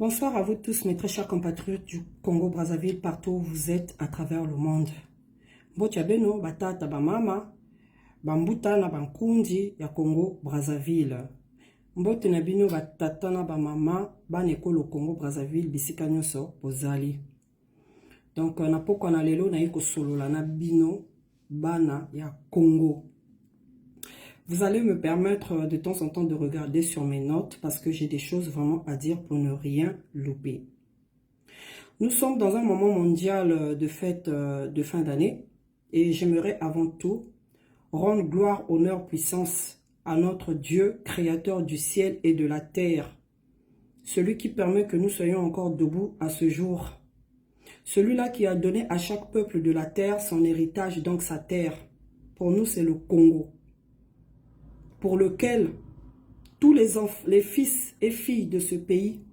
Bonsoir à vous tous, mes très chers compatriotes du Congo-Brazzaville, partout où vous êtes à travers le monde. Botiabeno, batata, bamama, bambuta na bankundi ya Congo-Brazzaville. Mbote na bino batata na bamama, baneko le Congo-Brazzaville, bisika nyoso, bozali. Donc, na poko na lelo na yiko solola na bino, bana ya Congo. Vous allez me permettre de temps en temps de regarder sur mes notes parce que j'ai des choses vraiment à dire pour ne rien louper. Nous sommes dans un moment mondial de fête de fin d'année et j'aimerais avant tout rendre gloire, honneur, puissance à notre Dieu, créateur du ciel et de la terre, celui qui permet que nous soyons encore debout à ce jour, celui-là qui a donné à chaque peuple de la terre son héritage, donc sa terre. Pour nous, c'est le Congo, pour lequel tous les fils et filles de ce pays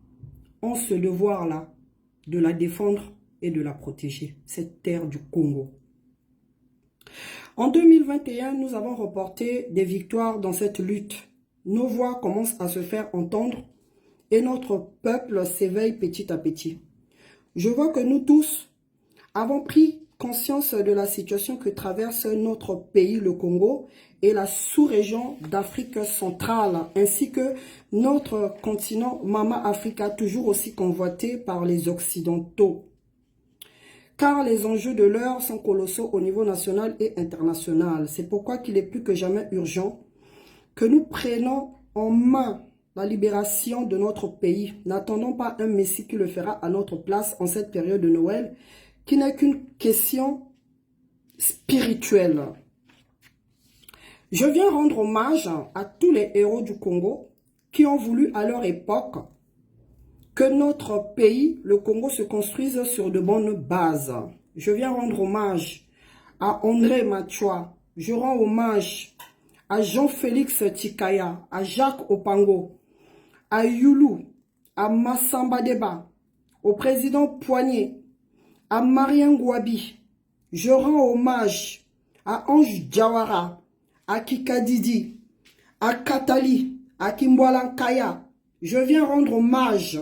ont ce devoir-là de la défendre et de la protéger, cette terre du Congo. En 2021, nous avons remporté des victoires dans cette lutte. Nos voix commencent à se faire entendre et notre peuple s'éveille petit à petit. Je vois que nous tous avons pris conscience de la situation que traverse notre pays, le Congo, et la sous-région d'Afrique centrale, ainsi que notre continent Mama Africa, toujours aussi convoité par les Occidentaux. Car les enjeux de l'heure sont colossaux au niveau national et international. C'est pourquoi qu'il est plus que jamais urgent que nous prenions en main la libération de notre pays. N'attendons pas un Messie qui le fera à notre place en cette période de Noël, qui n'est qu'une question spirituelle. Je viens rendre hommage à tous les héros du Congo qui ont voulu à leur époque que notre pays, le Congo, se construise sur de bonnes bases. Je viens rendre hommage à André Machua. Je rends hommage à Jean-Félix Tikaya, à Jacques Opango, à Youlou, à Massamba Deba, au président Poigné, à Marien Gouabi. Je rends hommage à Ange Diawara, à Kikadidi, à Katali, à Kimbwalankaya. Je viens rendre hommage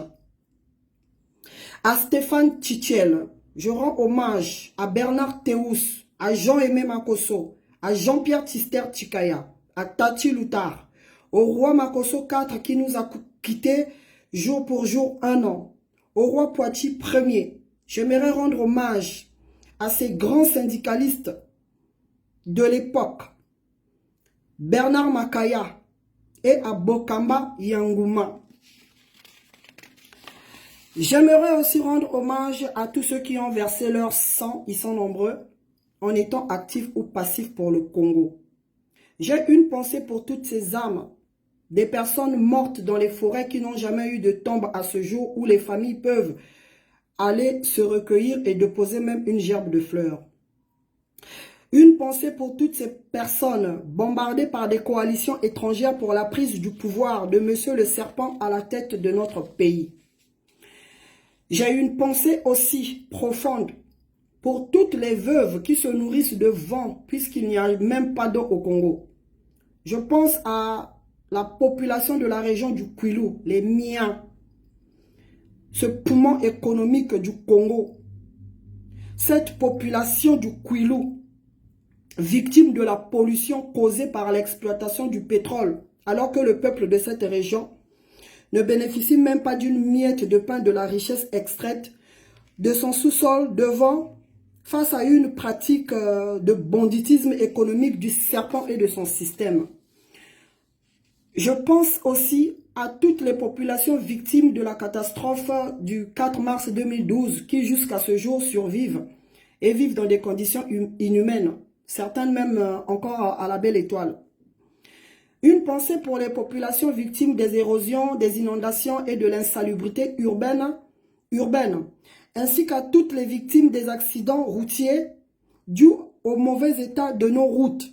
à Stéphane Tchichel. Je rends hommage à Bernard Théous, à Jean-Aimé Makosso, à Jean-Pierre Tister Tchikaya, à Tati Loutar, au roi Makosso IV qui nous a quittés jour pour jour 1 an, au roi Poitiers Ier. J'aimerais rendre hommage à ces grands syndicalistes de l'époque, Bernard Makaya et à Bokamba Yangouma. J'aimerais aussi rendre hommage à tous ceux qui ont versé leur sang, ils sont nombreux, en étant actifs ou passifs pour le Congo. J'ai une pensée pour toutes ces âmes, des personnes mortes dans les forêts qui n'ont jamais eu de tombe à ce jour où les familles peuvent aller se recueillir et déposer même une gerbe de fleurs. Une pensée pour toutes ces personnes bombardées par des coalitions étrangères pour la prise du pouvoir de Monsieur le Serpent à la tête de notre pays. J'ai une pensée aussi profonde pour toutes les veuves qui se nourrissent de vent puisqu'il n'y a même pas d'eau au Congo. Je pense à la population de la région du Kwilu, les Miens, ce poumon économique du Congo. Cette population du Kwilu, victime de la pollution causée par l'exploitation du pétrole, alors que le peuple de cette région ne bénéficie même pas d'une miette de pain de la richesse extraite de son sous-sol devant, face à une pratique de banditisme économique du serpent et de son système. Je pense aussi à toutes les populations victimes de la catastrophe du 4 mars 2012 qui jusqu'à ce jour survivent et vivent dans des conditions inhumaines, certaines même encore à la belle étoile. Une pensée pour les populations victimes des érosions, des inondations et de l'insalubrité urbaine, ainsi qu'à toutes les victimes des accidents routiers dus au mauvais état de nos routes,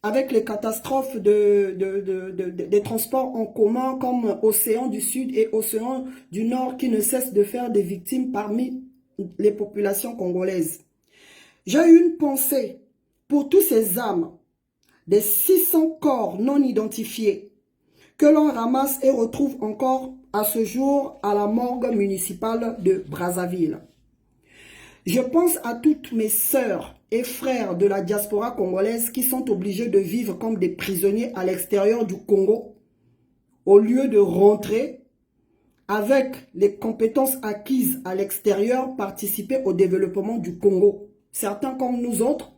avec les catastrophes des transports en commun comme Océan du Sud et Océan du Nord qui ne cessent de faire des victimes parmi les populations congolaises. J'ai une pensée pour tous ces âmes, des 600 corps non identifiés, que l'on ramasse et retrouve encore à ce jour à la morgue municipale de Brazzaville. Je pense à toutes mes sœurs et frères de la diaspora congolaise qui sont obligés de vivre comme des prisonniers à l'extérieur du Congo, au lieu de rentrer avec les compétences acquises à l'extérieur, participer au développement du Congo. Certains comme nous autres,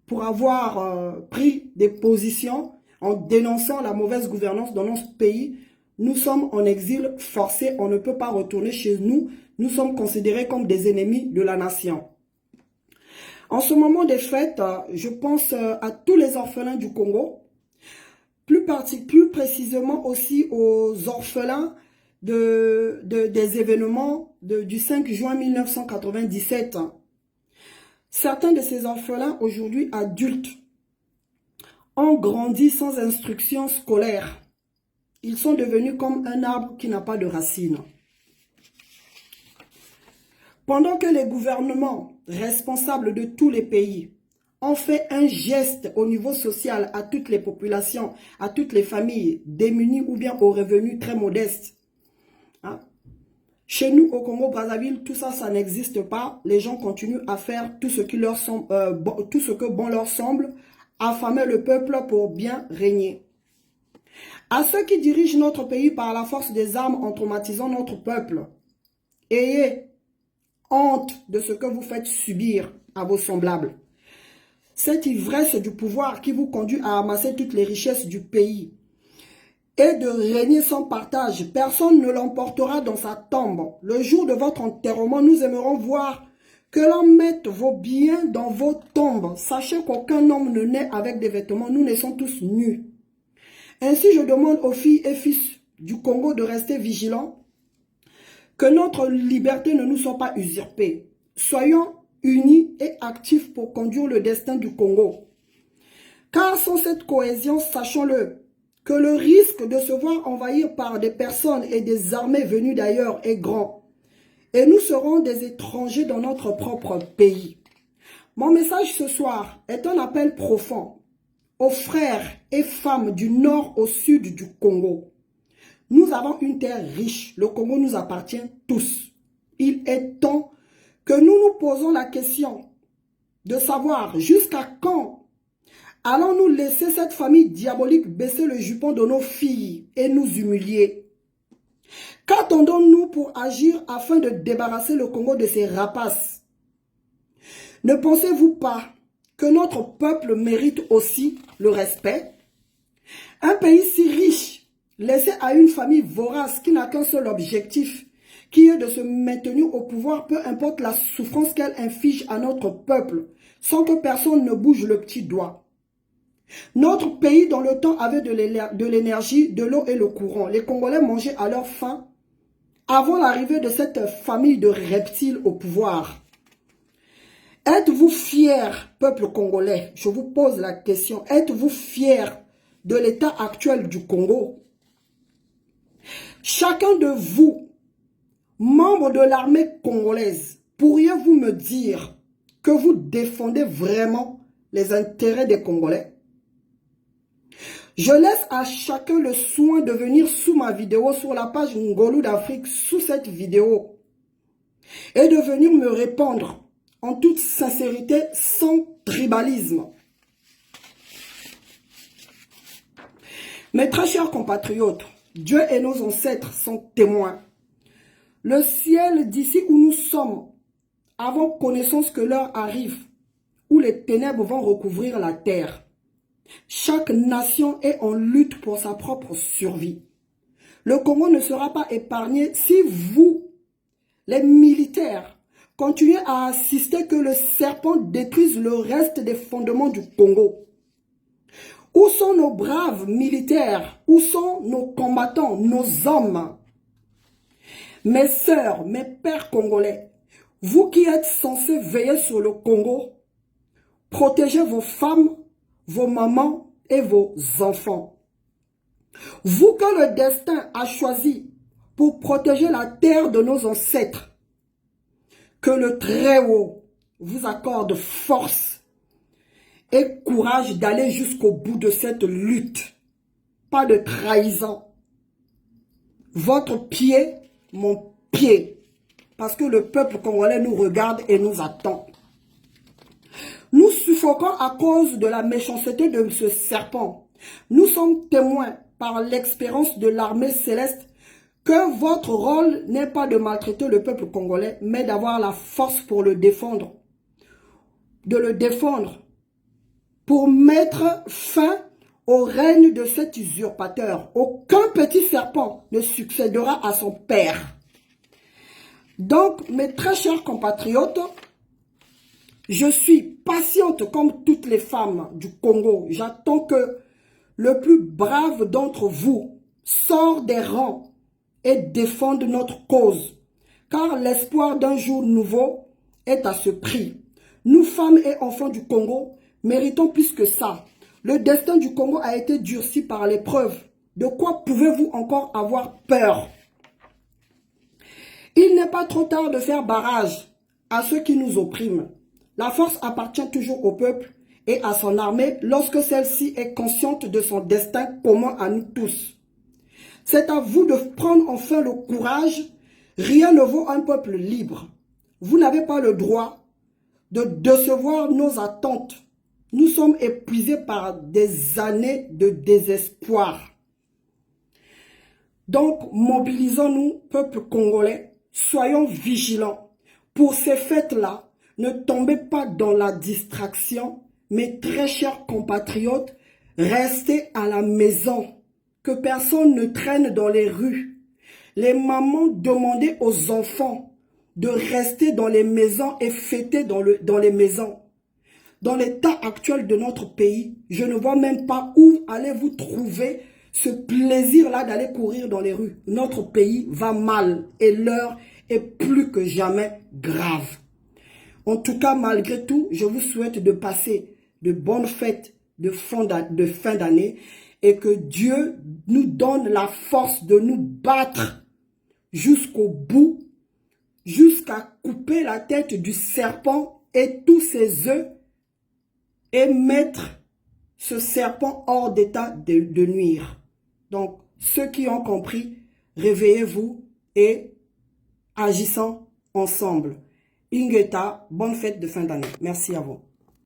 pour avoir pris des positions en dénonçant la mauvaise gouvernance dans notre pays, nous sommes en exil forcé, on ne peut pas retourner chez nous, nous sommes considérés comme des ennemis de la nation. En ce moment des fêtes, je pense à tous les orphelins du Congo, plus précisément aussi aux orphelins des événements du 5 juin 1997. Certains de ces orphelins, aujourd'hui adultes, ont grandi sans instruction scolaire. Ils sont devenus comme un arbre qui n'a pas de racines. Pendant que les gouvernements responsables de tous les pays ont fait un geste au niveau social à toutes les populations, à toutes les familles démunies ou bien aux revenus très modestes, hein? Chez nous, au Congo-Brazzaville, tout ça, ça n'existe pas. Les gens continuent à faire tout ce que bon leur semble, affamer le peuple pour bien régner. À ceux qui dirigent notre pays par la force des armes en traumatisant notre peuple, ayez honte de ce que vous faites subir à vos semblables. Cette ivresse du pouvoir qui vous conduit à amasser toutes les richesses du pays et de régner sans partage, personne ne l'emportera dans sa tombe. Le jour de votre enterrement, nous aimerons voir que l'on mette vos biens dans vos tombes. Sachez qu'aucun homme ne naît avec des vêtements, nous naissons tous nus. Ainsi, je demande aux filles et fils du Congo de rester vigilants, que notre liberté ne nous soit pas usurpée. Soyons unis et actifs pour conduire le destin du Congo. Car sans cette cohésion, sachons-le, que le risque de se voir envahir par des personnes et des armées venues d'ailleurs est grand. Et nous serons des étrangers dans notre propre pays. Mon message ce soir est un appel profond aux frères et femmes du nord au sud du Congo. Nous avons une terre riche. Le Congo nous appartient tous. Il est temps que nous nous posons la question de savoir jusqu'à quand allons-nous laisser cette famille diabolique baisser le jupon de nos filles et nous humilier? Qu'attendons-nous pour agir afin de débarrasser le Congo de ces rapaces? Ne pensez-vous pas que notre peuple mérite aussi le respect? Un pays si riche, laissé à une famille vorace qui n'a qu'un seul objectif, qui est de se maintenir au pouvoir, peu importe la souffrance qu'elle inflige à notre peuple, sans que personne ne bouge le petit doigt. Notre pays, dans le temps, avait de l'énergie, de l'eau et le courant. Les Congolais mangeaient à leur faim avant l'arrivée de cette famille de reptiles au pouvoir. Êtes-vous fiers, peuple congolais? Je vous pose la question. Êtes-vous fiers de l'état actuel du Congo? Chacun de vous, membre de l'armée congolaise, pourriez-vous me dire que vous défendez vraiment les intérêts des Congolais? Je laisse à chacun le soin de venir sous ma vidéo, sur la page Ngolou d'Afrique, sous cette vidéo, et de venir me répondre en toute sincérité, sans tribalisme. Mes très chers compatriotes, Dieu et nos ancêtres sont témoins. Le ciel d'ici où nous sommes, avons connaissance que l'heure arrive, où les ténèbres vont recouvrir la terre. Chaque nation est en lutte pour sa propre survie. Le Congo ne sera pas épargné si vous, les militaires, continuez à assister que le serpent détruise le reste des fondements du Congo. Où sont nos braves militaires? Où sont nos combattants, nos hommes? Mes sœurs, mes pères congolais, vous qui êtes censés veiller sur le Congo, protégez vos femmes, vos mamans et vos enfants. Vous que le destin a choisi pour protéger la terre de nos ancêtres, que le Très-Haut vous accorde force et courage d'aller jusqu'au bout de cette lutte. Pas de trahison. votre pied, mon pied. Parce que le peuple congolais nous regarde et nous attend. Nous suffoquons à cause de la méchanceté de ce serpent. Nous sommes témoins par l'expérience de l'armée céleste que votre rôle n'est pas de maltraiter le peuple congolais, mais d'avoir la force pour le défendre. De le défendre. Pour mettre fin au règne de cet usurpateur. Aucun petit serpent ne succédera à son père. Donc, mes très chers compatriotes, je suis patiente comme toutes les femmes du Congo. J'attends que le plus brave d'entre vous sorte des rangs et défende notre cause. Car l'espoir d'un jour nouveau est à ce prix. Nous, femmes et enfants du Congo, méritons plus que ça. Le destin du Congo a été durci par l'épreuve. De quoi pouvez-vous encore avoir peur? Il n'est pas trop tard de faire barrage à ceux qui nous oppriment. La force appartient toujours au peuple et à son armée lorsque celle-ci est consciente de son destin commun à nous tous. C'est à vous de prendre enfin le courage. Rien ne vaut un peuple libre. Vous n'avez pas le droit de décevoir nos attentes. Nous sommes épuisés par des années de désespoir. Donc, mobilisons-nous, peuple congolais. Soyons vigilants. Pour ces fêtes-là, ne tombez pas dans la distraction. Mes très chers compatriotes, restez à la maison. Que personne ne traîne dans les rues. Les mamans, demandez aux enfants de rester dans les maisons et fêter dans les maisons. Dans l'état actuel de notre pays, je ne vois même pas où allez-vous trouver ce plaisir-là d'aller courir dans les rues. Notre pays va mal et l'heure est plus que jamais grave. En tout cas, malgré tout, je vous souhaite de passer de bonnes fêtes de fin d'année et que Dieu nous donne la force de nous battre jusqu'au bout, jusqu'à couper la tête du serpent et tous ses œufs et mettre ce serpent hors d'état de nuire. Donc, ceux qui ont compris, réveillez-vous et agissons ensemble. Ingeta, bonne fête de fin d'année. Merci à vous.